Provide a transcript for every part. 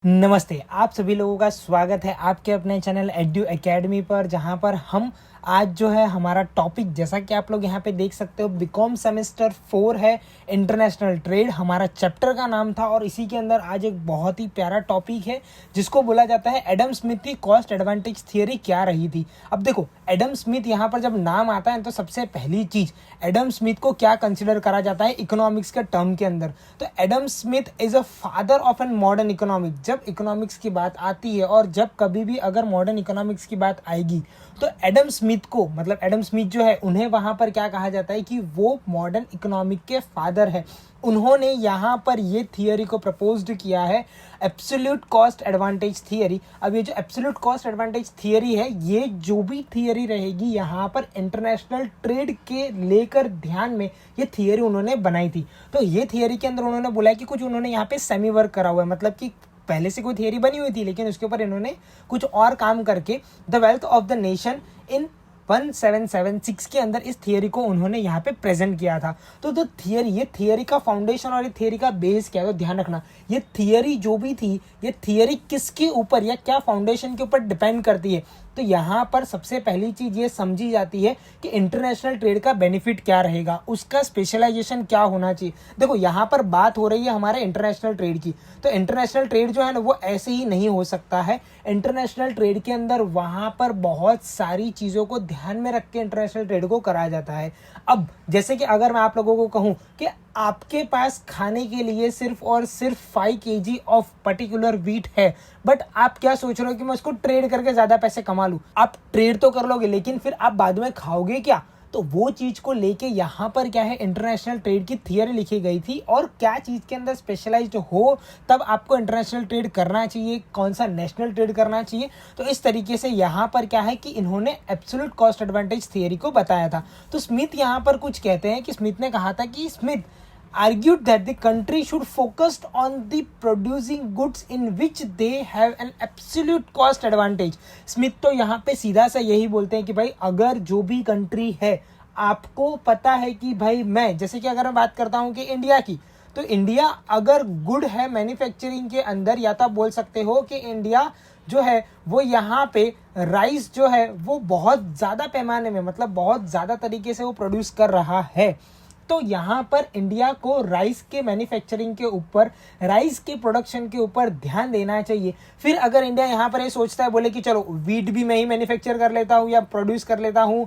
नमस्ते, आप सभी लोगों का स्वागत है आपके अपने चैनल एड्यू एकेडमी पर, जहां पर हम आज जो है हमारा टॉपिक, जैसा कि आप लोग यहां पे देख सकते हो, बीकॉम सेमेस्टर 4 है, इंटरनेशनल ट्रेड हमारा चैप्टर का नाम था। और इसी के अंदर आज एक बहुत ही प्यारा टॉपिक है जिसको बोला जाता है एडम स्मिथ की कॉस्ट एडवांटेज थियरी क्या रही थी। अब देखो, एडम स्मिथ यहाँ पर जब नाम आता है तो सबसे पहली चीज एडम स्मिथ को क्या कंसिडर करा जाता है इकोनॉमिक्स के टर्म के अंदर, तो Adam Smith is a father of an modern economics. जब इकोनॉमिक्स की बात आती है और जब कभी भी अगर मॉडर्न इकोनॉमिक्स की बात आएगी तो एडम स्मिथ को, मतलब एडम स्मिथ जो है, उन्हें वहां पर क्या कहा जाता है कि वो मॉडर्न इकोनॉमिक के फादर है। उन्होंने यहाँ पर ये थियरी को प्रपोज्ड किया है, एब्सोल्यूट कॉस्ट एडवांटेज थियरी। अब ये जो एब्सोल्यूट कॉस्ट एडवांटेज थियरी है, ये जो भी थियरी रहेगी यहाँ पर इंटरनेशनल ट्रेड के लेकर ध्यान में ये थियरी उन्होंने बनाई थी। तो ये थियरी के अंदर उन्होंने बोला कि कुछ उन्होंने यहाँ पे सेमी वर्क करा हुआ है, मतलब कि पहले से कोई थियरी बनी हुई थी लेकिन उसके ऊपर इन्होंने कुछ और काम करके the wealth of the nation in 1776 के अंदर इस थियरी को उन्होंने यहाँ पे प्रेजेंट किया था। तो थियरी, ये थियरी का फाउंडेशन और ये थियरी का बेस क्या है, तो ध्यान रखना, ये थियरी जो भी थी, ये थियरी किसके ऊपर या क्या फाउंडेशन के ऊपर डिपेंड करती है। तो यहाँ पर सबसे पहली चीज ये समझी जाती है कि इंटरनेशनल ट्रेड का बेनिफिट क्या रहेगा, उसका स्पेशलाइजेशन क्या होना चाहिए। देखो, यहाँ पर बात हो रही है हमारे इंटरनेशनल ट्रेड की, तो इंटरनेशनल ट्रेड जो है ना वो ऐसे ही नहीं हो सकता है। इंटरनेशनल ट्रेड के अंदर वहां पर बहुत सारी चीजों को ध्यान में रख के इंटरनेशनल ट्रेड को कराया जाता है। अब जैसे कि अगर मैं आप लोगों को कहूं कि आपके पास खाने के लिए सिर्फ और सिर्फ 5 kg ऑफ पर्टिकुलर व्हीट है, बट आप क्या सोच रहे हो कि मैं उसको ट्रेड करके ज्यादा पैसे कमा लूं। आप ट्रेड तो कर लोगे लेकिन फिर आप बाद में खाओगे क्या? तो वो चीज को लेके यहाँ पर क्या है, इंटरनेशनल ट्रेड की थियरी लिखी गई थी और क्या चीज के अंदर स्पेशलाइज्ड हो तब आपको इंटरनेशनल ट्रेड करना चाहिए, कौन सा नेशनल ट्रेड करना चाहिए। तो इस तरीके से यहाँ पर क्या है कि इन्होंने एब्सोल्यूट कॉस्ट एडवांटेज थियरी को बताया था। तो स्मिथ यहाँ पर कुछ कहते हैं कि स्मिथ ने कहा था कि Smith argued that the country should focus on the producing goods in which they have an absolute cost advantage। Smith तो यहाँ पे सीधा सा यही बोलते हैं कि भाई अगर जो भी कंट्री है, आपको पता है कि भाई मैं, जैसे कि अगर मैं बात करता हूँ कि इंडिया की, तो इंडिया अगर गुड है मैन्युफैक्चरिंग के अंदर, या तो आप बोल सकते हो कि इंडिया जो है वो यहाँ पे राइस जो है वो बहुत ज़्यादा पैमाने में, मतलब बहुत ज़्यादा तरीके से वो प्रोड्यूस कर रहा है। तो यहाँ पर इंडिया को राइस के मैन्युफैक्चरिंग के ऊपर, राइस के प्रोडक्शन के ऊपर ध्यान देना चाहिए। फिर अगर इंडिया यहाँ पर ये सोचता है, बोले कि चलो वीट भी मैं ही मैन्युफैक्चर कर लेता हूँ या प्रोड्यूस कर लेता हूँ,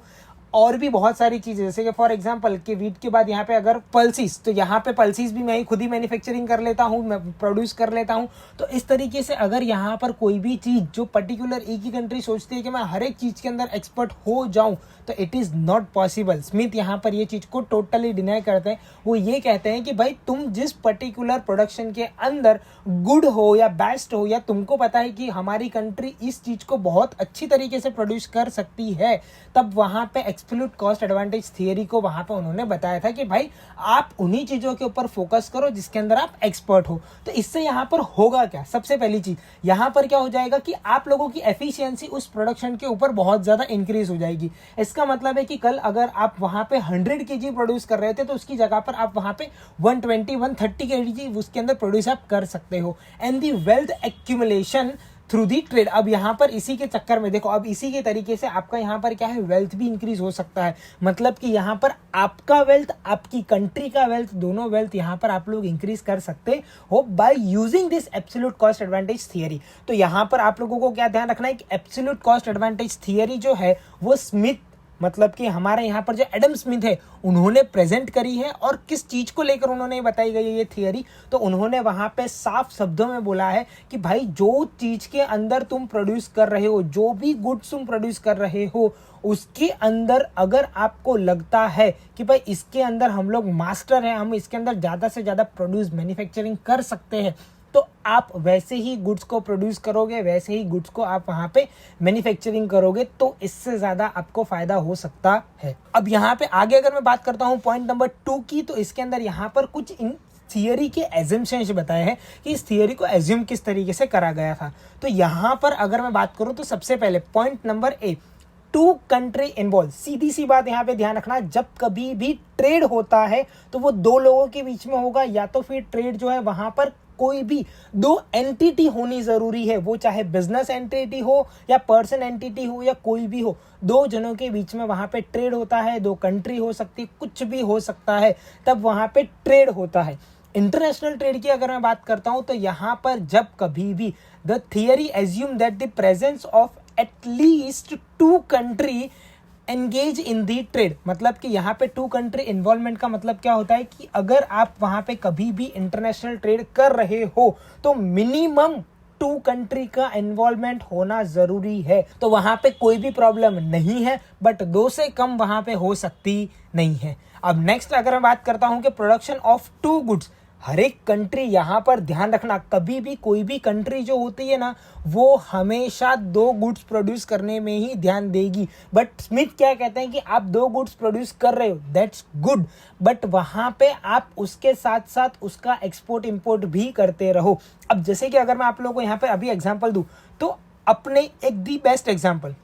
और भी बहुत सारी चीजें, जैसे कि फॉर एग्जांपल कि वीट के बाद यहाँ पे अगर पल्सीज, तो यहाँ पे पल्सीज भी मैं ही खुद ही मैन्युफैक्चरिंग कर लेता हूँ, मैं प्रोड्यूस कर लेता हूँ। तो इस तरीके से अगर यहाँ पर कोई भी चीज जो पर्टिकुलर एक ही कंट्री सोचती है कि मैं हर एक चीज के अंदर एक्सपर्ट हो जाऊं, तो it is not possible. Smith यहाँ पर ये चीज को टोटली डिनाई करते हैं। वो ये कहते हैं कि भाई तुम जिस पर्टिकुलर प्रोडक्शन के अंदर गुड हो या बेस्ट हो, या तुमको पता है कि हमारी कंट्री इस चीज को बहुत अच्छी तरीके से प्रोड्यूस कर सकती है, तब वहां पे एब्सोल्यूट कॉस्ट एडवांटेज थियरी को वहां पे उन्होंने बताया था कि भाई आप उन्हीं चीजों के ऊपर फोकस करो जिसके अंदर आप एक्सपर्ट हो। तो इससे यहाँ पर होगा क्या, सबसे पहली चीज यहाँ पर क्या हो जाएगा कि आप लोगों की एफिशिएंसी उस प्रोडक्शन के ऊपर बहुत ज्यादा इंक्रीज हो जाएगी। इसका मतलब है कि कल अगर आप वहां पे 100 kg प्रोड्यूस कर रहे थे तो उसकी जगह पर आप वहां पे 120-130 kg उसके अंदर प्रोड्यूस आप कर सकते हो। And the wealth accumulation through the trade. अब यहाँ पर इसी के चक्कर में देखो, अब इसी के तरीके से आपका यहाँ पर क्या है, वेल्थ भी इंक्रीज हो सकता है। मतलब कि यहाँ पर आपका वेल्थ, आपकी कंट्री का वेल्थ, दोनों वेल्थ यहाँ पर आप लोग इंक्रीज कर सकते हो by using this absolute cost advantage theory. तो यहाँ पर आप लोगों को क्या ध्यान रखना है कि एब्सोल्यूट कॉस्ट एडवांटेज थियरी जो है वो स्मिथ, मतलब कि हमारे यहाँ पर जो एडम स्मिथ है, उन्होंने प्रेजेंट करी है। और किस चीज को लेकर उन्होंने बताई गई है ये थियरी, तो उन्होंने वहां पे साफ शब्दों में बोला है कि भाई जो चीज के अंदर तुम प्रोड्यूस कर रहे हो, जो भी गुड्स तुम प्रोड्यूस कर रहे हो, उसके अंदर अगर आपको लगता है कि भाई इसके अंदर हम लोग मास्टर हैं, हम इसके अंदर ज्यादा से ज्यादा प्रोड्यूस मैन्युफैक्चरिंग कर सकते हैं, तो आप वैसे ही गुड्स को प्रोड्यूस करोगे, वैसे ही गुड्स को आप वहां पे मैन्युफैक्चरिंग करोगे, तो इससे ज्यादा आपको फायदा हो सकता है। अब यहाँ पे आगे अगर मैं बात करता हूँ पॉइंट नंबर 2 की, तो इसके अंदर यहाँ पर कुछ इन थियरी के एजम्पशंस बताए हैं कि इस थियरी को एज्यूम किस तरीके से करा गया था। तो यहाँ पर अगर मैं बात करूँ तो सबसे पहले point number A, 2 country involve. सीधी सी बात यहाँ पे ध्यान रखना, जब कभी भी ट्रेड होता है तो वो 2 लोगों के बीच में होगा, या तो फिर ट्रेड जो है वहां पर कोई भी दो एंटिटी होनी ज़रूरी है, वो चाहे बिजनेस एंटिटी हो या पर्सन एंटिटी हो या कोई भी हो, दो जनों के बीच में वहाँ पे ट्रेड होता है, दो कंट्री हो सकती, कुछ भी हो सकता है, तब वहाँ पे ट्रेड होता है। इंटरनेशनल ट्रेड की अगर मैं बात करता हूँ तो यहाँ पर जब कभी भी the theory assume that the presence of at least to country engage in the trade, मतलब कि यहाँ पे टू कंट्री इन्वॉल्वमेंट का मतलब क्या होता है कि अगर आप वहाँ पे कभी भी इंटरनेशनल ट्रेड कर रहे हो तो मिनिमम टू कंट्री का इन्वॉल्वमेंट होना जरूरी है। तो वहाँ पे कोई भी प्रॉब्लम नहीं है, बट दो से कम वहाँ पे हो सकती नहीं है। अब नेक्स्ट अगर मैं बात करता हूँ कि प्रोडक्शन ऑफ टू गुड्स, हर एक कंट्री यहाँ पर ध्यान रखना, कभी भी कोई भी कंट्री जो होती है ना वो हमेशा दो गुड्स प्रोड्यूस करने में ही ध्यान देगी। बट स्मिथ क्या कहते हैं कि आप दो गुड्स प्रोड्यूस कर रहे हो, दैट्स गुड, बट वहाँ पे आप उसके साथ साथ उसका एक्सपोर्ट इंपोर्ट भी करते रहो। अब जैसे कि अगर मैं आप लोगों को यहाँ पे अभी एग्जाम्पल दूँ तो अपने एक दी बेस्ट एग्जाम्पल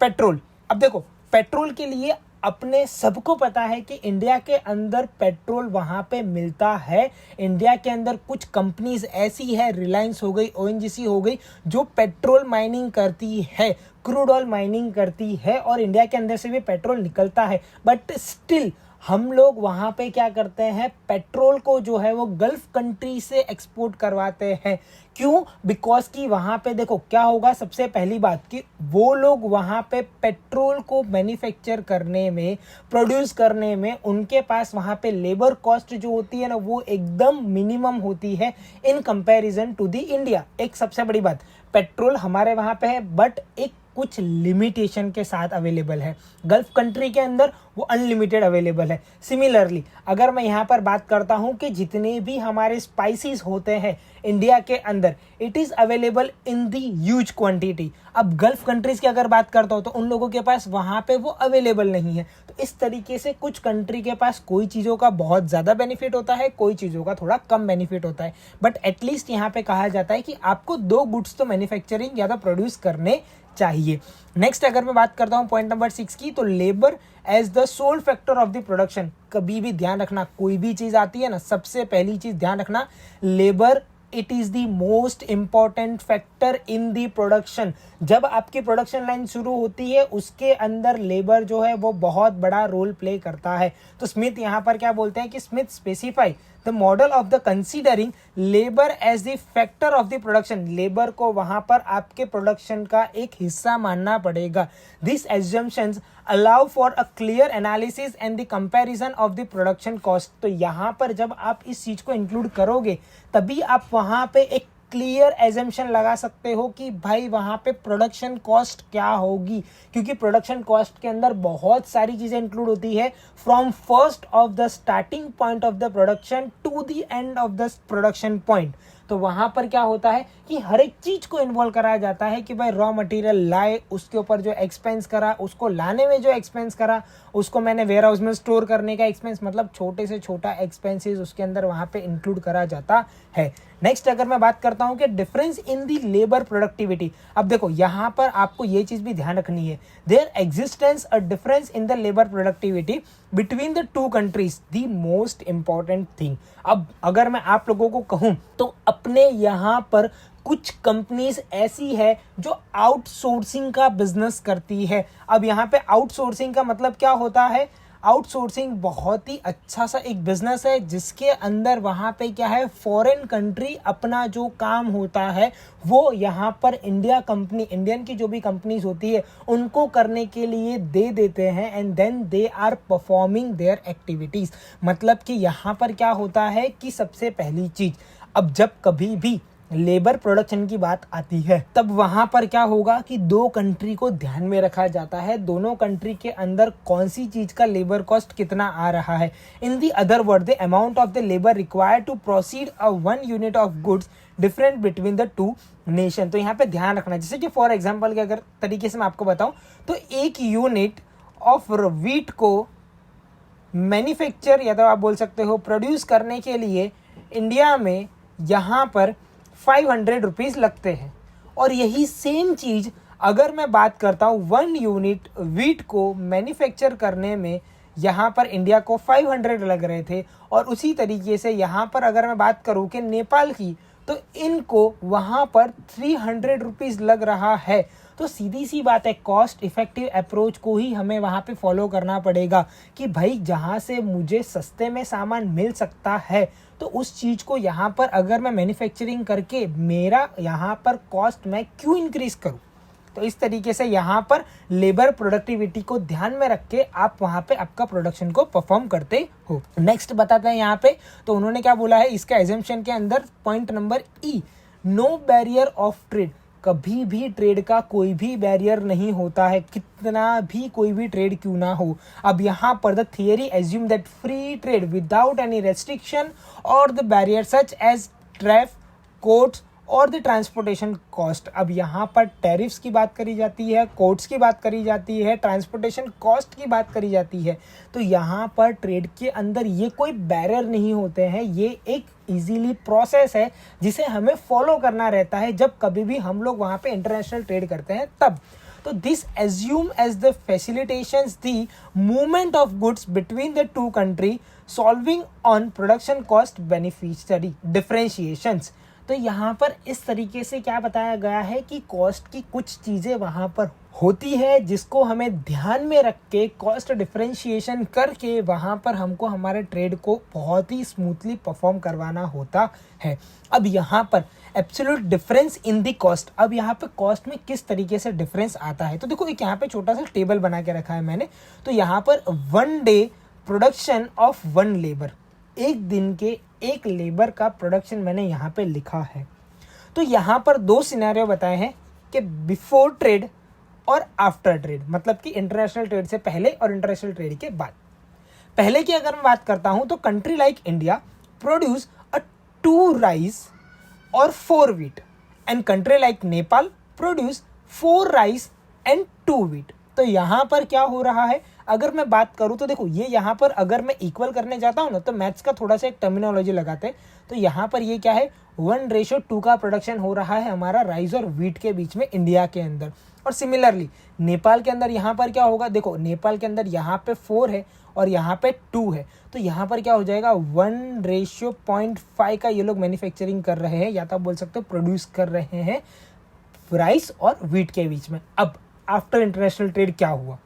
पेट्रोल। अब देखो पेट्रोल के लिए अपने सबको पता है कि इंडिया के अंदर पेट्रोल वहाँ पे मिलता है। इंडिया के अंदर कुछ कंपनीज ऐसी है, रिलायंस हो गई, ओएनजीसी हो गई, जो पेट्रोल माइनिंग करती है, क्रूड ऑयल माइनिंग करती है और इंडिया के अंदर से भी पेट्रोल निकलता है। बट स्टिल हम लोग वहाँ पे क्या करते हैं, पेट्रोल को जो है वो गल्फ कंट्री से एक्सपोर्ट करवाते हैं। क्यों? बिकॉज कि वहाँ पे देखो क्या होगा, सबसे पहली बात कि वो लोग वहाँ पे पेट्रोल को मैन्युफैक्चर करने में, प्रोड्यूस करने में उनके पास वहाँ पे लेबर कॉस्ट जो होती है ना वो एकदम मिनिमम होती है in comparison to the India. एक सबसे बड़ी बात, पेट्रोल हमारे वहाँ पे है बट एक कुछ लिमिटेशन के साथ अवेलेबल है, गल्फ कंट्री के अंदर वो अनलिमिटेड अवेलेबल है। सिमिलरली अगर मैं यहाँ पर बात करता हूँ कि जितने भी हमारे स्पाइसेस होते हैं इंडिया के अंदर, it is available in the huge quantity. अब गल्फ कंट्रीज़ की अगर बात करता हूँ तो उन लोगों के पास वहाँ पे वो अवेलेबल नहीं है। तो इस तरीके से कुछ कंट्री के पास कोई चीज़ों का बहुत ज़्यादा बेनिफिट होता है, कोई चीज़ों का थोड़ा कम बेनिफिट होता है, बट एटलीस्ट यहाँ पे कहा जाता है कि आपको दो गुड्स तो मैन्युफैक्चरिंग या तो प्रोड्यूस करने चाहिए। नेक्स्ट अगर मैं बात करता हूं पॉइंट नंबर 6 की, तो labour as the sole factor of the production. कभी भी ध्यान रखना, कोई भी चीज आती है ना, सबसे पहली चीज ध्यान रखना, labour it is the most important factor in the production. जब आपकी प्रोडक्शन लाइन शुरू होती है उसके अंदर लेबर जो है वो बहुत बड़ा रोल प्ले करता है। तो स्मिथ यहाँ पर क्या बोलते हैं कि Smith specify the model of the considering labour as the factor of the production. Labour को वहां पर आपके प्रोडक्शन का एक हिस्सा मानना पड़ेगा। This assumptions allow for a clear analysis and the comparison of the production cost. तो यहाँ पर जब आप इस चीज को इंक्लूड करोगे तभी आप वहां पे एक क्लियर एजम्पशन लगा सकते हो कि भाई वहाँ पे प्रोडक्शन कॉस्ट क्या होगी, क्योंकि प्रोडक्शन कॉस्ट के अंदर बहुत सारी चीज़ें इंक्लूड होती है, from first of the starting point of the production to the end of the production point. तो वहाँ पर क्या होता है कि हर एक चीज़ को इन्वॉल्व कराया जाता है कि भाई रॉ मटेरियल लाए, उसके ऊपर जो एक्सपेंस करा, उसको लाने में जो एक्सपेंस करा, उसको मैंने वेयर हाउस में स्टोर करने का एक्सपेंस, मतलब छोटे से छोटा एक्सपेंसेस उसके अंदर वहाँ पे इंक्लूड करा जाता है। नेक्स्ट अगर मैं बात करता हूँ कि difference in the labour productivity. अब देखो यहाँ पर आपको ये चीज़ भी ध्यान रखनी है, there existence a difference in the labour productivity between the to countries the most important thing. अब अगर मैं आप लोगों को कहूँ तो अपने यहाँ पर कुछ कंपनीज ऐसी है जो आउटसोर्सिंग का बिजनेस करती है। अब यहाँ पे आउटसोर्सिंग का मतलब क्या होता है, आउटसोर्सिंग बहुत ही अच्छा सा एक बिजनेस है जिसके अंदर वहाँ पे क्या है, फॉरेन कंट्री अपना जो काम होता है वो यहाँ पर इंडियन की जो भी कंपनीज होती है उनको करने के लिए दे देते हैं and then they are performing their activities. मतलब कि यहाँ पर क्या होता है कि सबसे पहली चीज, अब जब कभी भी लेबर प्रोडक्शन की बात आती है तब वहां पर क्या होगा कि दो कंट्री को ध्यान में रखा जाता है, दोनों कंट्री के अंदर कौन सी चीज का लेबर कॉस्ट कितना आ रहा है। In the other word the amount of the labour required to proceed a one unit of goods different between the two nation. तो यहाँ पे ध्यान रखना, जैसे कि फॉर एग्जाम्पल के अगर तरीके से मैं आपको बताऊं तो एक यूनिट ऑफ व्हीट को मैन्युफैक्चर या तो आप बोल सकते हो प्रोड्यूस करने के लिए इंडिया में यहाँ पर 500 रुपीज़ लगते हैं। और यही सेम चीज़ अगर मैं बात करता हूँ 1 यूनिट व्हीट को मैन्युफैक्चर करने में यहाँ पर इंडिया को 500 लग रहे थे। और उसी तरीके से यहाँ पर अगर मैं बात करूँ कि नेपाल की, तो इनको वहाँ पर 300 रुपीज़ लग रहा है। तो सीधी सी बात है, कॉस्ट इफेक्टिव अप्रोच को ही हमें वहाँ पे फॉलो करना पड़ेगा कि भाई जहाँ से मुझे सस्ते में सामान मिल सकता है, तो उस चीज़ को यहाँ पर अगर मैं मैन्युफैक्चरिंग करके मेरा यहाँ पर कॉस्ट मैं क्यों इंक्रीज़ करूँ। तो इस तरीके से यहाँ पर लेबर प्रोडक्टिविटी को ध्यान में रख के आप वहाँ पे आपका प्रोडक्शन को परफॉर्म करते हो। नेक्स्ट बताते हैं यहाँ पे, तो उन्होंने क्या बोला है इसका एजम्पशन के अंदर, point number E, no barrier of trade. कभी भी ट्रेड का कोई भी बैरियर नहीं होता है, कितना भी कोई भी ट्रेड क्यों ना हो। अब यहाँ पर the theory assume that free trade without any restriction और the barrier such as tariff, quotas और द ट्रांसपोर्टेशन कॉस्ट। अब यहाँ पर टैरिफ्स की बात करी जाती है, कोड्स की बात करी जाती है, ट्रांसपोर्टेशन कॉस्ट की बात करी जाती है। तो यहाँ पर ट्रेड के अंदर ये कोई बैरियर नहीं होते हैं, ये एक इजीली प्रोसेस है जिसे हमें फॉलो करना रहता है जब कभी भी हम लोग वहाँ पे इंटरनेशनल ट्रेड करते हैं तब। तो this assume as the facilitations the movement of goods between the two country, solving on production cost beneficiary differentiations. तो यहाँ पर इस तरीके से क्या बताया गया है कि कॉस्ट की कुछ चीज़ें वहाँ पर होती है जिसको हमें ध्यान में रख के कॉस्ट डिफरेंशिएशन करके वहाँ पर हमको हमारे ट्रेड को बहुत ही स्मूथली परफॉर्म करवाना होता है। अब यहाँ पर एब्सोल्यूट डिफरेंस इन दी कॉस्ट, अब यहाँ पे कॉस्ट में किस तरीके से डिफरेंस आता है, तो देखो एक यहाँ पे छोटा सा टेबल बना के रखा है मैंने। तो यहाँ पर 1 डे प्रोडक्शन ऑफ 1 लेबर, एक दिन के एक लेबर का प्रोडक्शन मैंने यहाँ पे लिखा है। तो यहाँ पर 2 सिनेरियो बताए हैं कि बिफोर ट्रेड और आफ्टर ट्रेड, मतलब कि इंटरनेशनल ट्रेड से पहले और इंटरनेशनल ट्रेड के बाद। पहले की अगर मैं बात करता हूँ तो country like India produce a 2 rice और 4 wheat and country like Nepal produce 4 rice and 2 wheat. तो यहाँ पर क्या हो रहा है, अगर मैं बात करूँ तो देखो ये यहाँ पर अगर मैं इक्वल करने जाता हूँ ना तो मैथ्स का थोड़ा सा एक टर्मिनोलॉजी लगाते हैं। तो यहाँ पर ये क्या है, 1:2 का प्रोडक्शन हो रहा है हमारा राइस और व्हीट के बीच में इंडिया के अंदर। और सिमिलरली नेपाल के अंदर यहाँ पर क्या होगा, देखो नेपाल के अंदर यहाँ पे 4 है और यहाँ पे 2 है। तो यहाँ पर क्या हो जाएगा, 1:0.5 का ये लोग मैन्युफैक्चरिंग कर रहे हैं, या तो आप बोल सकते हो प्रोड्यूस कर रहे हैं राइस और व्हीट के बीच में। अब आफ्टर इंटरनेशनल ट्रेड क्या हुआ,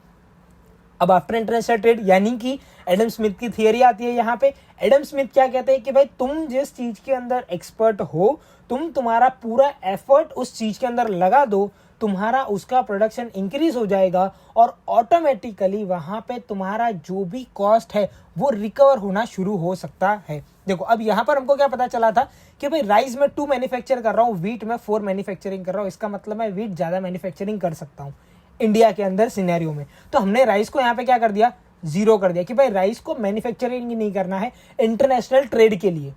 अब आफ्टर इंटरनेशनल ट्रेड यानी कि एडम स्मिथ की थियरी आती है यहाँ पे। एडम स्मिथ क्या कहते हैं कि भाई तुम जिस चीज के अंदर एक्सपर्ट हो, तुम्हारा पूरा एफर्ट उस चीज के अंदर लगा दो, तुम्हारा उसका प्रोडक्शन इंक्रीज हो जाएगा और ऑटोमेटिकली वहां पे तुम्हारा जो भी कॉस्ट है वो रिकवर होना शुरू हो सकता है। देखो अब यहाँ पर हमको क्या पता चला था कि भाई राइस में 2 मैन्युफैक्चर कर रहा हूँ, व्हीट में 4 मैन्युफैक्चरिंग कर रहा हूँ, इसका मतलब मैं व्हीट ज्यादा मैन्युफैक्चरिंग कर सकता हूँ इंडिया के अंदर सिनेरियो में। तो हमने राइस को यहाँ पे क्या कर दिया, 0 कर दिया कि भाई राइस को मैन्युफैक्चरिंग नहीं करना है इंटरनेशनल ट्रेड के लिए।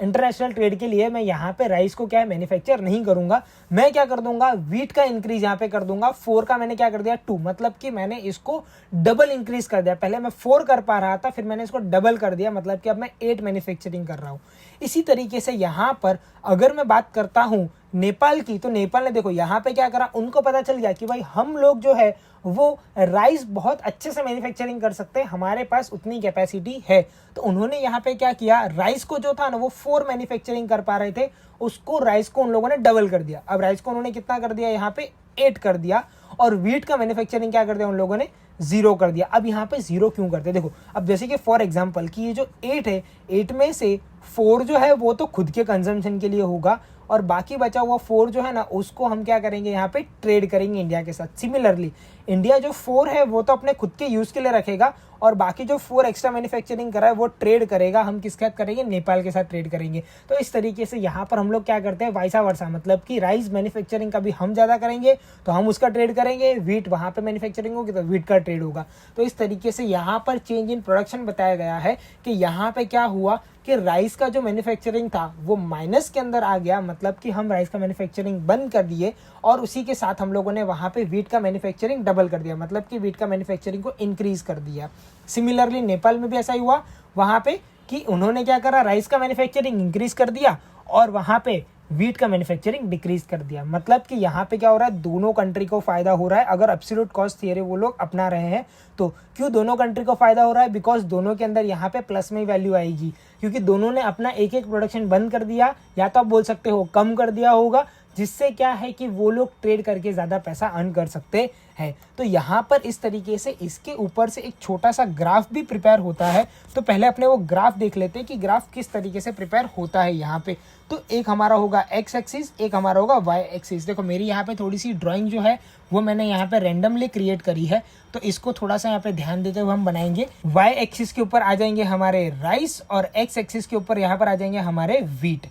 इंटरनेशनल ट्रेड के लिए मैं यहाँ पे राइस को क्या है मैन्युफैक्चर नहीं करूंगा, मैं क्या कर दूंगा व्हीट का इंक्रीज यहाँ पे कर दूंगा। 4 का मैंने क्या कर दिया 2, मतलब कि मैंने इसको डबल इंक्रीज कर दिया। पहले मैं 4 कर पा रहा था, फिर मैंने इसको डबल कर दिया, मतलब कि अब मैं 8 मैन्युफैक्चरिंग कर रहा हूँ। इसी तरीके से यहाँ पर अगर मैं बात करता हूँ नेपाल की, तो नेपाल ने देखो यहाँ पे क्या करा, उनको पता चल गया कि भाई हम लोग जो है वो राइस बहुत अच्छे से मैन्युफैक्चरिंग कर सकते हैं, हमारे पास उतनी कैपेसिटी है। तो उन्होंने यहाँ पे क्या किया, राइस को जो था ना वो 4 मैन्युफैक्चरिंग कर पा रहे थे, उसको राइस को उन लोगों ने डबल कर दिया। अब राइस को उन्होंने कितना कर दिया, यहाँ पे 8 कर दिया। और व्हीट का मैन्युफैक्चरिंग क्या कर दिया उन लोगों ने, 0 कर दिया। अब यहाँ पे 0 क्यों करते, देखो अब जैसे कि फॉर एग्जाम्पल कि ये जो 8 है, 8 में से 4 जो है वो तो खुद के कंजम्पशन के लिए होगा, और बाकी बचा हुआ 4 जो है ना उसको हम क्या करेंगे यहाँ पे ट्रेड करेंगे इंडिया के साथ। सिमिलरली इंडिया जो 4 है वो तो अपने खुद के यूज के लिए रखेगा, और बाकी जो 4 एक्स्ट्रा मैन्युफैक्चरिंग करा है वो ट्रेड करेगा, हम किसके साथ करेंगे, नेपाल के साथ ट्रेड करेंगे। तो इस तरीके से यहाँ पर हम लोग क्या करते हैं, वाइसा वर्सा, मतलब कि राइस मैन्युफैक्चरिंग का भी हम ज़्यादा करेंगे तो हम उसका ट्रेड करेंगे, व्हीट वहाँ पे मैन्युफैक्चरिंग होगी तो व्हीट का ट्रेड होगा। तो इस तरीके से यहाँ पर चेंज इन प्रोडक्शन बताया गया है कि यहाँ पे क्या हुआ कि राइस का जो मैन्युफैक्चरिंग था वो माइनस के अंदर आ गया, मतलब कि हम राइस का मैन्युफैक्चरिंग बंद कर दिए, और उसी के साथ हम लोगों ने वहाँ पे व्हीट का मैन्युफैक्चरिंग डबल कर दिया, मतलब कि व्हीट का मैन्युफैक्चरिंग को इंक्रीज कर दिया। सिमिलरली नेपाल में भी ऐसा ही हुआ, वहाँ पे कि उन्होंने क्या करा, राइस का मैन्युफैक्चरिंग इंक्रीज कर दिया और वहाँ पे वीट का मैन्युफैक्चरिंग डिक्रीज कर दिया। मतलब कि यहाँ पे क्या हो रहा है, दोनों कंट्री को फायदा हो रहा है अगर एब्सोल्यूट कॉस्ट थियरी वो लोग अपना रहे हैं तो। क्यों दोनों कंट्री को फायदा हो रहा है? बिकॉज दोनों के अंदर यहाँ पे प्लस में ही वैल्यू आएगी, क्योंकि दोनों ने अपना एक एक प्रोडक्शन बंद कर दिया, या तो आप बोल सकते हो कम कर दिया होगा, जिससे क्या है कि वो लोग ट्रेड करके ज़्यादा पैसा अर्न कर सकते हैं। तो यहाँ पर इस तरीके से इसके ऊपर से एक छोटा सा ग्राफ भी प्रिपेयर होता है। तो पहले अपने वो ग्राफ देख लेते हैं कि ग्राफ किस तरीके से प्रिपेयर होता है यहाँ पे। तो एक हमारा होगा एक्स एक्सिस, एक हमारा होगा वाई एक्सिस। देखो मेरी यहाँ पे थोड़ी सी ड्राइंग जो है वो मैंने यहाँ पे रैंडमली क्रिएट करी है, तो इसको थोड़ा सा यहाँ पे ध्यान देते हुए हम बनाएंगे। वाई एक्सिस के ऊपर आ जाएंगे हमारे राइस और एक्स एक्सिस के ऊपर यहाँ पर आ जाएंगे हमारे वीट।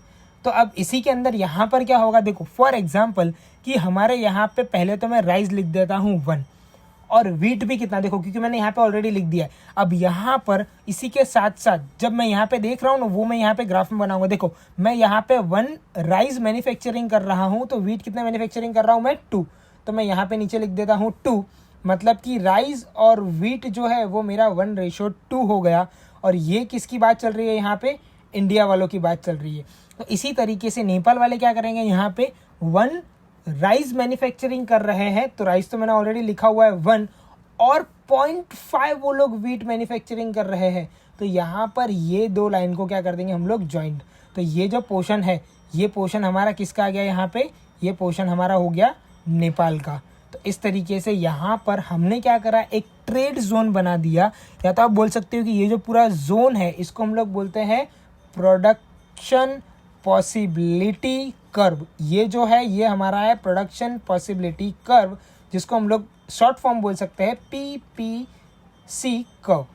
तो अब इसी के अंदर यहाँ पर क्या होगा, देखो फॉर एग्जाम्पल कि हमारे यहाँ पे पहले तो मैं राइस लिख देता हूँ 1 और वीट भी कितना, देखो क्योंकि मैंने यहाँ पे ऑलरेडी लिख दिया है। अब यहाँ पर इसी के साथ साथ जब मैं यहाँ पे देख रहा हूँ ना, वो मैं यहाँ पे ग्राफ में बनाऊंगा। देखो मैं यहाँ पे 1 राइस मैन्युफैक्चरिंग कर रहा हूँ, तो वीट कितना मैन्युफैक्चरिंग कर रहा हूँ मैं 2। तो मैं यहाँ पे नीचे लिख देता हूँ 2, मतलब कि राइस और वीट जो है वो मेरा 1:2 हो गया। और ये किसकी बात चल रही है यहाँ पे, इंडिया वालों की बात चल रही है। तो इसी तरीके से नेपाल वाले क्या करेंगे, यहाँ पे 1 राइस मैन्युफैक्चरिंग कर रहे हैं, तो राइस तो मैंने ऑलरेडी लिखा हुआ है 1, और 0.5 वो लोग वीट मैन्युफैक्चरिंग कर रहे हैं। तो यहाँ पर ये दो लाइन को क्या कर देंगे हम लोग, ज्वाइंट। तो ये जो पोर्शन है, ये पोर्शन हमारा किसका आ गया यहाँ पे, ये पोर्शन हमारा हो गया नेपाल का। तो इस तरीके से यहाँ पर हमने क्या करा, एक ट्रेड जोन बना दिया, या तो आप बोल सकते हो कि ये जो पूरा जोन है इसको हम लोग बोलते हैं प्रोडक्शन पॉसिबिलिटी कर्व। ये जो है ये हमारा है प्रोडक्शन पॉसिबिलिटी कर्व, जिसको हम लोग शॉर्ट फॉर्म बोल सकते हैं PPC कर्व।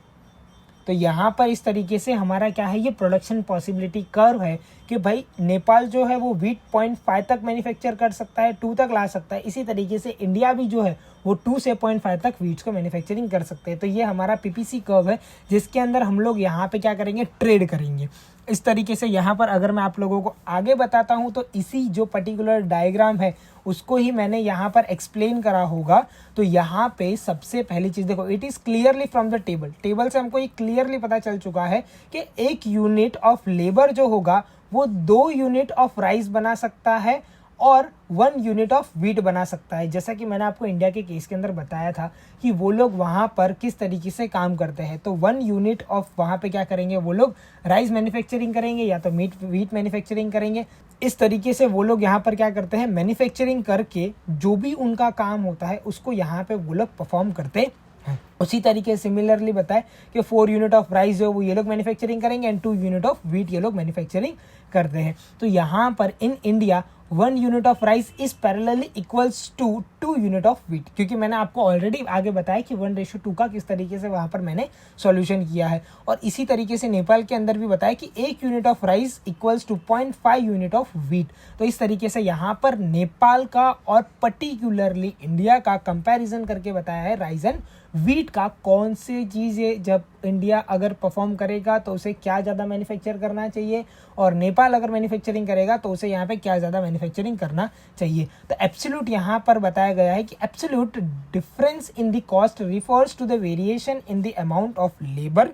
तो यहाँ पर इस तरीके से हमारा क्या है, ये प्रोडक्शन पॉसिबिलिटी कर्व है कि भाई नेपाल जो है वो वीट 0.5 तक मैन्युफैक्चर कर सकता है, 2 तक ला सकता है। इसी तरीके से इंडिया भी जो है वो 2 से 0.5 तक वीट्स को मैन्युफैक्चरिंग कर सकते हैं। तो ये हमारा PPC कर्व है, जिसके अंदर हम लोग यहाँ पे क्या करेंगे, ट्रेड करेंगे। इस तरीके से यहाँ पर अगर मैं आप लोगों को आगे बताता हूँ तो इसी जो पर्टिकुलर डायग्राम है उसको ही मैंने यहाँ पर एक्सप्लेन करा होगा। तो यहाँ पे सबसे पहली चीज़ देखो, it is clearly from the table से हमको ये क्लियरली पता चल चुका है कि 1 यूनिट ऑफ लेबर जो होगा वो 2 यूनिट ऑफ राइस बना सकता है और 1 यूनिट ऑफ वीट बना सकता है। जैसा कि मैंने आपको इंडिया के केस के अंदर बताया था कि वो लोग वहाँ पर किस तरीके से काम करते हैं। तो 1 यूनिट ऑफ वहाँ पे क्या करेंगे, वो लोग राइस मैन्युफैक्चरिंग करेंगे या तो वीट मैन्युफैक्चरिंग करेंगे। इस तरीके से वो लोग यहाँ पर क्या करते हैं, मैन्युफैक्चरिंग करके जो भी उनका काम होता है उसको यहाँ पे वो लोग परफॉर्म करते हैं। उसी तरीके से सिमिलरली बताए कि 4 यूनिट ऑफ राइस जो वो ये लोग मैन्युफैक्चरिंग करेंगे एंड 2 यूनिट ऑफ वीट ये लोग मैन्युफैक्चरिंग करते हैं। तो यहाँ पर in India 1 unit of rice is parallelly equals to 2 unit of wheat, क्योंकि मैंने आपको ऑलरेडी आगे बताया कि 1:2 का किस तरीके से वहाँ पर मैंने सॉल्यूशन किया है। और इसी तरीके से नेपाल के अंदर भी बताया कि 1 unit of rice equals to 0.5 unit of wheat. तो इस तरीके से यहाँ पर नेपाल का और पर्टिकुलरली इंडिया का कंपैरिजन करके बताया है राइस एंड वीट का, कौन सी चीज़ें जब इंडिया अगर परफॉर्म करेगा तो उसे क्या ज़्यादा मैन्युफैक्चर करना चाहिए, और नेपाल अगर मैन्युफैक्चरिंग करेगा तो उसे यहाँ पे क्या ज़्यादा मैन्युफैक्चरिंग करना चाहिए। तो एब्सोल्यूट यहाँ पर बताया गया है कि absolute difference in the cost refers to the variation in the amount of labour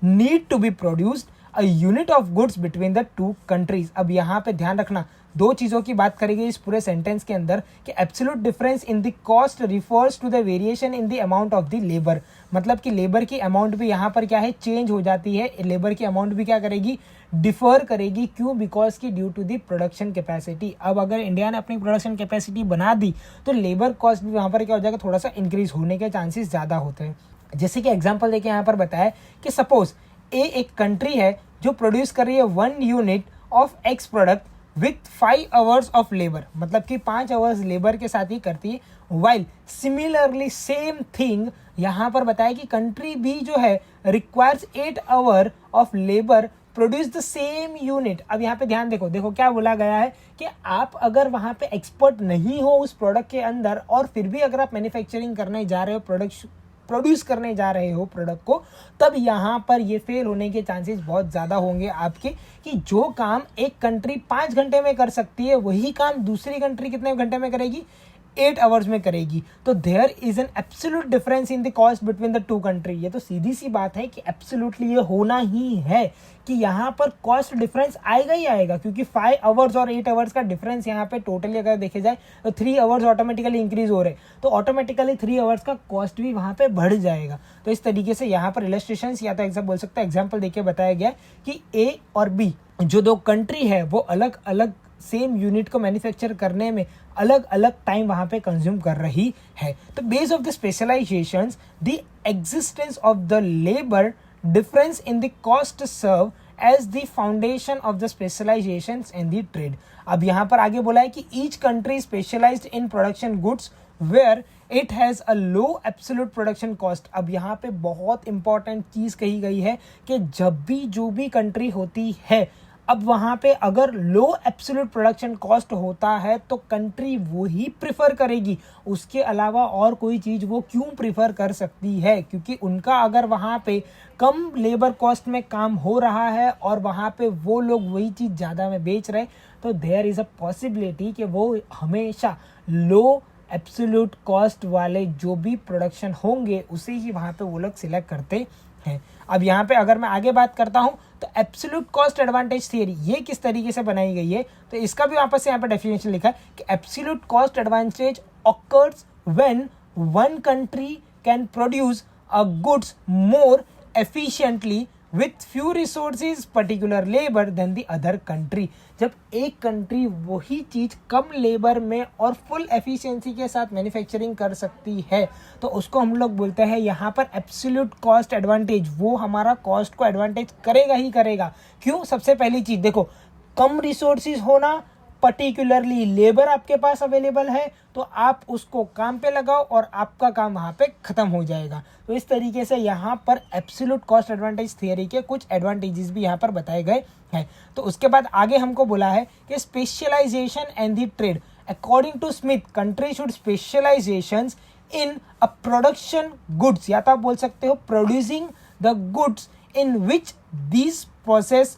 need to be produced a unit of goods between the 2 countries. अब यहाँ पे ध्यान रखना, 2 चीज़ों की बात करेंगे इस पूरे सेंटेंस के अंदर कि absolute difference in the cost refers to the variation in the amount of the labour. मतलब कि लेबर की अमाउंट भी यहाँ पर क्या है, चेंज हो जाती है। लेबर की अमाउंट भी क्या करेगी, डिफर करेगी। क्यों? बिकॉज की due to the production capacity. अब अगर इंडिया ने अपनी प्रोडक्शन कैपेसिटी बना दी तो लेबर कॉस्ट भी वहाँ पर क्या हो जाएगा, थोड़ा सा इंक्रीज होने के चांसेस ज़्यादा होते हैं। जैसे कि एग्जाम्पल देके यहाँ पर बताया कि सपोज एक कंट्री है जो प्रोड्यूस कर रही है 1 unit of x product with 5 hours of labour, मतलब कि 5 आवर्स लेबर के साथ ही करती है। वाइल सिमिलरली सेम थिंग यहाँ पर बताया कि कंट्री भी जो है requires 8 hour of labour produce the same unit. अब यहाँ पे ध्यान देखो क्या बोला गया है कि आप अगर वहाँ पे एक्सपर्ट नहीं हो उस प्रोडक्ट के अंदर और फिर भी अगर आप मैन्युफैक्चरिंग करने जा रहे हो, प्रोड्यूस करने जा रहे हो प्रोडक्ट को, तब यहाँ पर ये फेल होने के चांसेस बहुत ज़्यादा होंगे आपके, कि जो काम एक कंट्री 5 घंटे में कर सकती है वही काम दूसरी कंट्री कितने घंटे में करेगी, 8 आवर्स में करेगी। तो there is an absolute difference in the cost between the two country. ये तो सीधी सी बात है कि एब्सोल्युटली ये होना ही है कि यहाँ पर कॉस्ट डिफरेंस आएगा ही आएगा, क्योंकि 5 आवर्स और 8 आवर्स का डिफरेंस यहाँ पे टोटली अगर देखे जाए तो 3 आवर्स ऑटोमेटिकली इंक्रीज हो रहे, तो ऑटोमेटिकली 3 आवर्स का कॉस्ट भी वहाँ पे बढ़ जाएगा। तो इस तरीके से यहाँ पर इलस्ट्रेशन या तो एग्जाम्पल बोल सकते हैं, एग्जाम्पल देके बताया गया कि ए और बी जो दो कंट्री है वो अलग अलग सेम यूनिट को मैन्युफैक्चर करने में अलग अलग टाइम वहां पे कंज्यूम कर रही है। तो base of the specialisations the existence of the labour difference in the cost serve as the foundation of the specializations in the trade। अब यहाँ पर आगे बोला है कि each country specialized in production goods where it has a low absolute production cost। अब यहाँ पे बहुत इंपॉर्टेंट चीज कही गई है कि जब भी जो भी कंट्री होती है, अब वहाँ पे अगर लो एब्सोल्यूट प्रोडक्शन कॉस्ट होता है तो कंट्री वो ही प्रिफर करेगी, उसके अलावा और कोई चीज़ वो क्यों प्रिफर कर सकती है, क्योंकि उनका अगर वहाँ पे कम लेबर कॉस्ट में काम हो रहा है और वहाँ पे वो लोग वही चीज़ ज़्यादा में बेच रहे, तो देयर इज़ अ पॉसिबिलिटी कि वो हमेशा लो एब्सोल्यूट कॉस्ट वाले जो भी प्रोडक्शन होंगे उसे ही वहाँ पे वो लोग सिलेक्ट करते हैं। अब यहाँ पे अगर मैं आगे बात करता हूँ तो एब्सोल्यूट कॉस्ट एडवांटेज थियरी ये किस तरीके से बनाई गई है, तो इसका भी वापस से यहाँ पे डेफिनेशन लिखा है कि absolute cost advantage occurs when one country can produce a goods more efficiently with few resources particular labour than the other country. जब एक कंट्री वही चीज कम लेबर में और फुल एफिशिएंसी के साथ मैन्युफैक्चरिंग कर सकती है तो उसको हम लोग बोलते हैं यहाँ पर एब्सोल्यूट कॉस्ट एडवांटेज। वो हमारा कॉस्ट को एडवांटेज करेगा ही करेगा। क्यों? सबसे पहली चीज देखो, कम रिसोर्सेज होना, पर्टिकुलरली लेबर आपके पास अवेलेबल है तो आप उसको काम पे लगाओ और आपका काम वहाँ पे खत्म हो जाएगा। तो इस तरीके से यहाँ पर एब्सोल्यूट कॉस्ट एडवांटेज थियरी के कुछ एडवांटेजेस भी यहाँ पर बताए गए हैं। तो उसके बाद आगे हमको बोला है कि specialization and the trade. According to Smith, country should specializations in a production goods, या तो आप बोल सकते हो producing the goods in which this process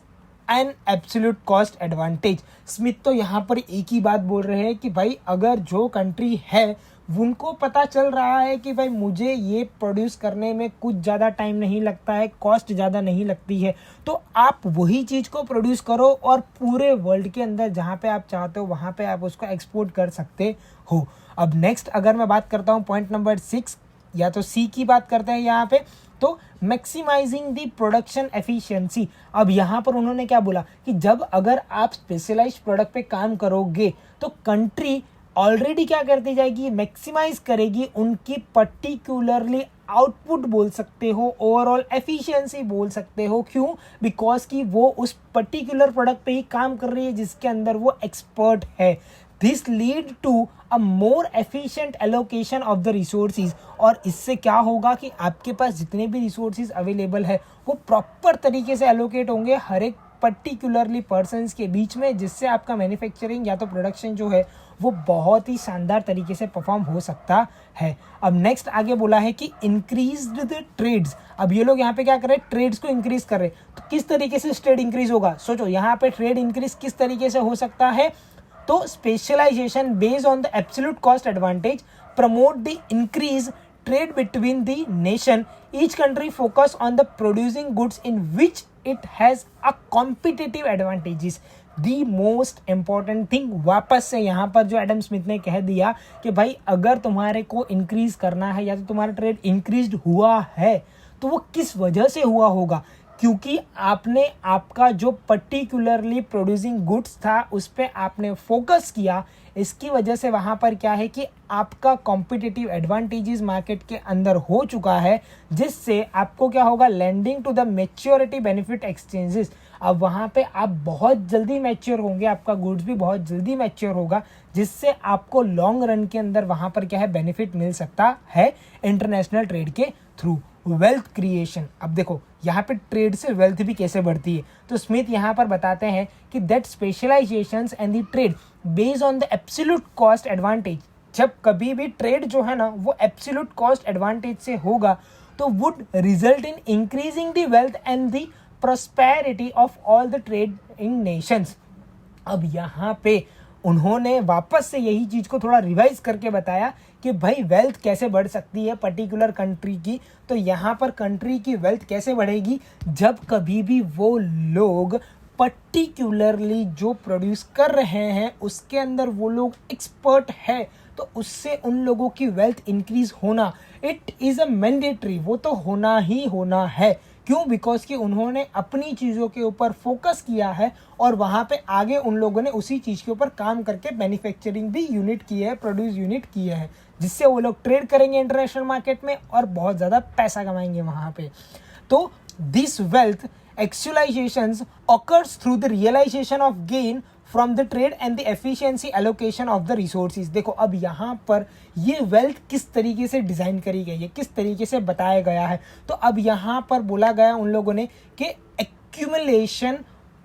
an absolute cost advantage. Smith तो यहाँ पर एक ही बात बोल रहे हैं कि भाई अगर जो कंट्री है उनको पता चल रहा है कि भाई मुझे ये प्रोड्यूस करने में कुछ ज़्यादा टाइम नहीं लगता है, कॉस्ट ज़्यादा नहीं लगती है, तो आप वही चीज़ को प्रोड्यूस करो और पूरे वर्ल्ड के अंदर जहाँ पे आप चाहते हो वहाँ पे आप उसको एक्सपोर्ट कर सकते हो। अब नेक्स्ट अगर मैं बात करता हूँ पॉइंट नंबर 6 या तो सी की बात करते हैं यहाँ पे, तो मैक्सिमाइजिंग द प्रोडक्शन एफिशिएंसी। अब यहाँ पर उन्होंने क्या बोला कि जब अगर आप स्पेशलाइज्ड प्रोडक्ट पे काम करोगे तो कंट्री ऑलरेडी क्या करती जाएगी, मैक्सिमाइज करेगी उनकी पर्टिकुलरली आउटपुट बोल सकते हो, ओवरऑल एफिशिएंसी बोल सकते हो। क्यों? बिकॉज कि वो उस पर्टिकुलर प्रोडक्ट पे ही काम कर रही है जिसके अंदर वो एक्सपर्ट है। This lead to a more efficient allocation of the resources. और इससे क्या होगा कि आपके पास जितने भी रिसोर्सेज अवेलेबल है वो प्रॉपर तरीके से एलोकेट होंगे हर एक पर्टिकुलरली पर्सन्स के बीच में, जिससे आपका मैन्युफैक्चरिंग या तो प्रोडक्शन जो है वो बहुत ही शानदार तरीके से परफॉर्म हो सकता है। अब नेक्स्ट आगे बोला है कि इंक्रीज्ड द ट्रेड्स। अब ये लोग यहाँ पे क्या कर रहे हैं, ट्रेड्स को इंक्रीज कर रहे हैं। तो किस तरीके से ट्रेड इंक्रीज होगा, सोचो यहाँ पे ट्रेड इंक्रीज किस तरीके से हो सकता है। तो specialization based on the absolute cost advantage promote the increase trade between the nation. Each country focus on the producing goods in which it has a competitive advantages. The most important thing, वापस से यहाँ पर जो Adam Smith ने कह दिया कि भाई अगर तुम्हारे को इंक्रीज करना है या तो तुम्हारा ट्रेड इंक्रीज हुआ है तो वो किस वजह से हुआ होगा, क्योंकि आपने आपका जो पर्टिकुलरली प्रोड्यूसिंग गुड्स था उस पर आपने फोकस किया। इसकी वजह से वहाँ पर क्या है कि आपका कॉम्पिटिटिव एडवांटेजेस मार्केट के अंदर हो चुका है, जिससे आपको क्या होगा, landing to the maturity benefit exchanges. अब वहाँ पे आप बहुत जल्दी मैच्योर होंगे, आपका गुड्स भी बहुत जल्दी मैच्योर होगा, जिससे आपको लॉन्ग रन के अंदर वहाँ पर क्या है, बेनिफिट मिल सकता है इंटरनेशनल ट्रेड के थ्रू। Wealth creation. अब देखो यहाँ पे ट्रेड से वेल्थ भी कैसे बढ़ती है, तो स्मिथ यहाँ पर बताते हैं कि that specialisations and the trade based on the absolute cost advantage. जब कभी भी ट्रेड जो है ना वो एब्सोल्यूट कॉस्ट एडवांटेज से होगा तो would result in increasing the wealth and the prosperity of all the trading Nations. अब यहाँ पे उन्होंने वापस से यही चीज़ को थोड़ा रिवाइज करके बताया कि भाई वेल्थ कैसे बढ़ सकती है पर्टिकुलर कंट्री की। तो यहाँ पर कंट्री की वेल्थ कैसे बढ़ेगी, जब कभी भी वो लोग पर्टिकुलरली जो प्रोड्यूस कर रहे हैं उसके अंदर वो लोग एक्सपर्ट है, तो उससे उन लोगों की वेल्थ इंक्रीज होना इट इज़ अ मैंडेटरी, वो तो होना ही होना है। क्यों? बिकॉज कि उन्होंने अपनी चीज़ों के ऊपर फोकस किया है और वहाँ पे आगे उन लोगों ने उसी चीज़ के ऊपर काम करके मैन्युफैक्चरिंग भी यूनिट किए हैं, प्रोड्यूस यूनिट किए हैं, जिससे वो लोग ट्रेड करेंगे इंटरनेशनल मार्केट में और बहुत ज़्यादा पैसा कमाएंगे वहाँ पे। तो this wealth actualizations occurs through the realization of gain from the trade and the efficiency allocation of the resources। देखो अब यहाँ पर ये वेल्थ किस तरीके से डिज़ाइन करी गई है, किस तरीके से बताया गया है। तो अब यहाँ पर बोला गया उन लोगों ने कि accumulation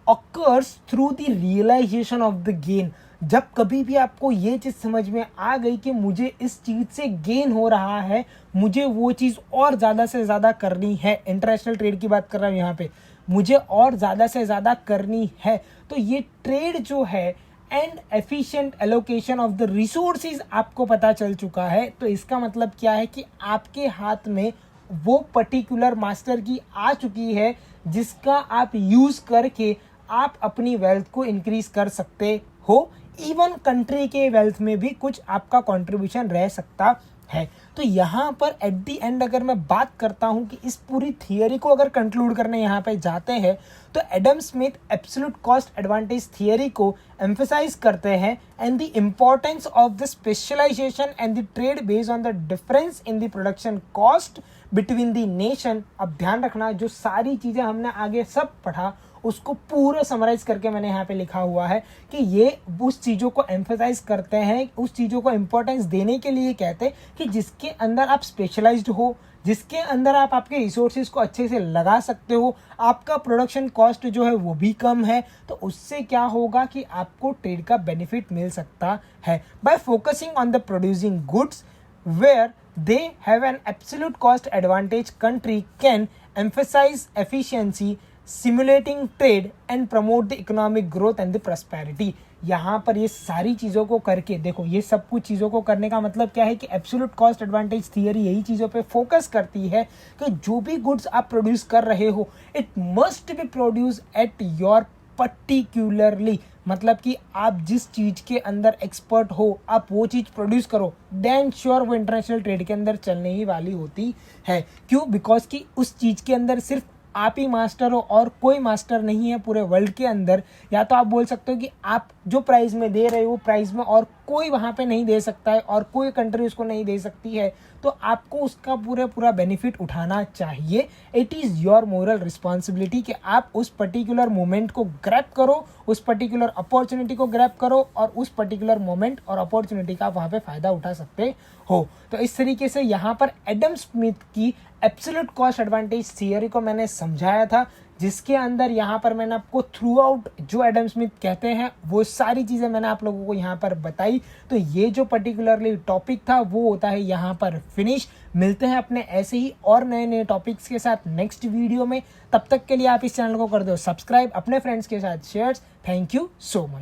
occurs through the realization of the gain। जब कभी भी आपको ये चीज़ समझ में आ गई कि मुझे इस चीज़ से गेन हो रहा है, मुझे वो चीज़ और ज़्यादा से ज़्यादा करनी है, इंटरनेशनल ट्रेड की बात कर रहा हूँ यहाँ पे, मुझे और ज़्यादा से ज़्यादा करनी है, तो ये ट्रेड जो है and efficient allocation of the resources आपको पता चल चुका है। तो इसका मतलब क्या है कि आपके हाथ में वो पर्टिकुलर मास्टर की आ चुकी है जिसका आप यूज़ करके आप अपनी वेल्थ को इंक्रीज कर सकते हो। इवन कंट्री के वेल्थ में भी कुछ आपका कंट्रीब्यूशन रह सकता है। तो यहाँ पर एट दी एंड अगर मैं बात करता हूँ कि इस पूरी थियरी को अगर कंक्लूड करने यहाँ पे जाते हैं, तो Adam Smith absolute cost advantage theory को एम्फसाइज करते हैं and the importance of the specialization and the trade based on the difference in the production cost between the nation. अब ध्यान रखना, जो सारी चीज़ें हमने आगे सब पढ़ा उसको पूरा समराइज करके मैंने यहाँ पे लिखा हुआ है कि ये उस चीज़ों को एम्फसाइज करते हैं, उस चीज़ों को इम्पोर्टेंस देने के लिए कहते हैं कि जिसके अंदर आप स्पेशलाइज्ड हो, जिसके अंदर आप आपके रिसोर्सेज को अच्छे से लगा सकते हो, आपका प्रोडक्शन कॉस्ट जो है वो भी कम है, तो उससे क्या होगा कि आपको ट्रेड का बेनिफिट मिल सकता है। By focusing on the producing goods where they have an absolute cost advantage, country can emphasize efficiency, simulating trade and promote the economic growth and the prosperity। यहाँ पर ये सारी चीज़ों को करके देखो, ये सब कुछ चीज़ों को करने का मतलब क्या है कि एब्सोल्यूट कॉस्ट एडवांटेज थियरी यही चीज़ों पे फोकस करती है कि जो भी गुड्स आप प्रोड्यूस कर रहे हो it must be produce at your particularly, मतलब कि आप जिस चीज़ के अंदर एक्सपर्ट हो आप वो चीज़ प्रोड्यूस करो, देन श्योर वो इंटरनेशनल ट्रेड के अंदर चलने ही वाली होती है। क्यों? बिकॉज कि उस चीज़ के अंदर सिर्फ आप ही मास्टर हो और कोई मास्टर नहीं है पूरे वर्ल्ड के अंदर। या तो आप बोल सकते हो कि आप जो प्राइस में दे रहे हो प्राइस में और कोई वहाँ पे नहीं दे सकता है और कोई कंट्री उसको नहीं दे सकती है, तो आपको उसका पूरा बेनिफिट उठाना चाहिए। It is your moral responsibility कि आप उस पर्टिकुलर मोमेंट को ग्रैब करो, उस पर्टिकुलर अपॉर्चुनिटी को ग्रैब करो और उस पर्टिकुलर मोमेंट और अपॉर्चुनिटी का आप वहाँ पे फ़ायदा उठा सकते हो। तो इस तरीके से यहाँ पर एडम स्मिथ की एब्सोल्यूट कॉस्ट एडवांटेज थियरी को मैंने समझाया था, जिसके अंदर यहाँ पर मैंने आपको थ्रू आउट जो एडम स्मिथ कहते हैं वो सारी चीज़ें मैंने आप लोगों को यहाँ पर बताई। तो ये जो पर्टिकुलरली टॉपिक था वो होता है यहाँ पर फिनिश। मिलते हैं अपने ऐसे ही और नए नए टॉपिक्स के साथ नेक्स्ट वीडियो में। तब तक के लिए आप इस चैनल को कर दो सब्सक्राइब, अपने फ्रेंड्स के साथ share. Thank you so much.